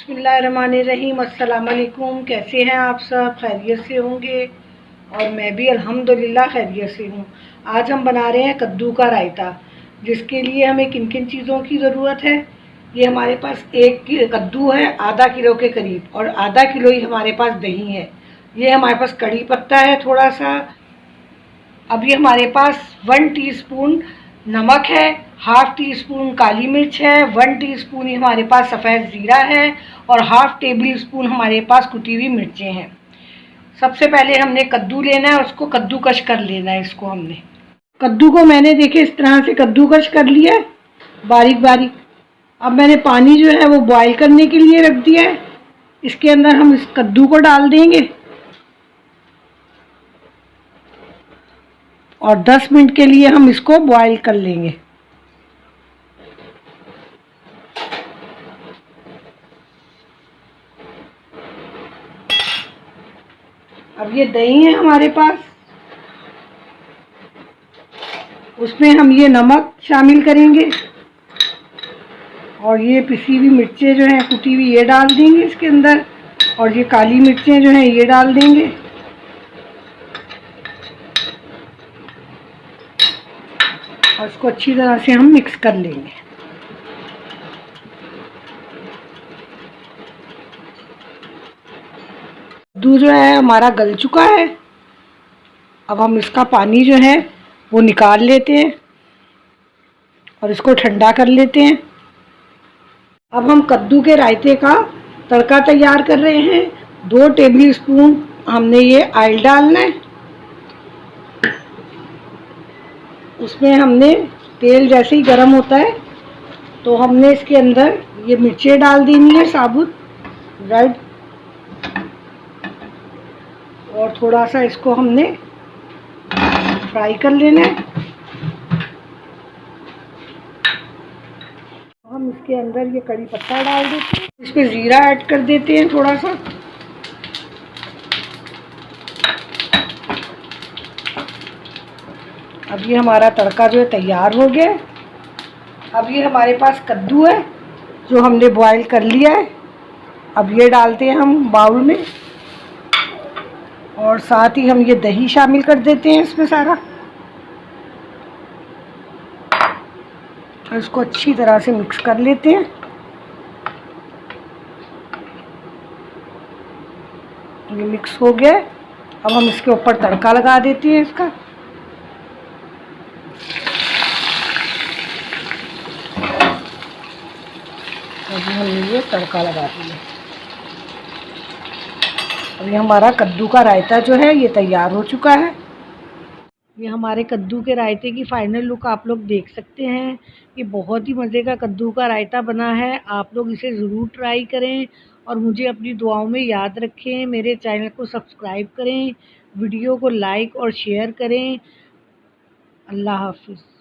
बिस्मिल्लाहिर्रहमानिर्रहीम। अस्सलाम वालेकुम। कैसे हैं आप सब? खैरियत से होंगे और मैं भी अल्हम्दुलिल्लाह खैरियत से हूँ। आज हम बना रहे हैं कद्दू का रायता, जिसके लिए हमें किन किन चीज़ों की ज़रूरत है। ये हमारे पास कद्दू है आधा किलो के करीब, और आधा किलो ही हमारे पास दही है। ये हमारे पास कड़ी पत्ता है थोड़ा सा। अभी हमारे पास 1 टीस्पून नमक है, हाफ़ टी स्पून काली मिर्च है, 1 टीस्पून ही हमारे पास सफ़ेद ज़ीरा है, और हाफ़ टेबल स्पून हमारे पास कुटी हुई मिर्चें हैं। सबसे पहले हमने कद्दू लेना है, उसको कद्दूकश कर लेना है। इसको हमने कद्दू को मैंने देखे इस तरह से कद्दूकश कर लिया है बारीक बारीक। अब मैंने पानी जो है वो बॉईल करने के लिए रख दिया है। इसके अंदर हम इस कद्दू को डाल देंगे और 10 मिनट के लिए हम इसको बॉईल कर लेंगे। अब ये दही है हमारे पास, उसमें हम ये नमक शामिल करेंगे और ये पिसी हुई मिर्चें जो हैं कुटी हुई ये डाल देंगे इसके अंदर, और ये काली मिर्चें जो हैं ये डाल देंगे। और इसको अच्छी तरह से हम मिक्स कर लेंगे। दूध जो है हमारा गल चुका है। अब हम इसका पानी जो है वो निकाल लेते हैं और इसको ठंडा कर लेते हैं। अब हम कद्दू के रायते का तड़का तैयार कर रहे हैं। 2 टेबल स्पून हमने ये ऑयल डालना है। उसमें हमने तेल जैसे ही गर्म होता है तो हमने इसके अंदर ये मिर्चें डाल देनी है साबुत रेड, और थोड़ा सा इसको हमने फ्राई कर लेना है। हम इसके अंदर ये कड़ी पत्ता डाल देते हैं, इस पर ज़ीरा ऐड कर देते हैं थोड़ा सा। अब ये हमारा तड़का जो है तैयार हो गया है। अब ये हमारे पास कद्दू है जो हमने बॉईल कर लिया है। अब ये डालते हैं हम बाउल में, और साथ ही हम ये दही शामिल कर देते हैं इसमें सारा, और इसको अच्छी तरह से मिक्स कर लेते हैं। ये मिक्स हो गया। अब हम इसके ऊपर तड़का लगा देते हैं इसका। अभी हमने ये तड़का लगा दिया। अभी हमारा कद्दू का रायता जो है ये तैयार हो चुका है। ये हमारे कद्दू के रायते की फ़ाइनल लुक आप लोग देख सकते हैं। ये बहुत ही मज़े का कद्दू का रायता बना है। आप लोग इसे ज़रूर ट्राई करें और मुझे अपनी दुआओं में याद रखें। मेरे चैनल को सब्सक्राइब करें, वीडियो को लाइक और शेयर करें। अल्लाह हाफ़िज़।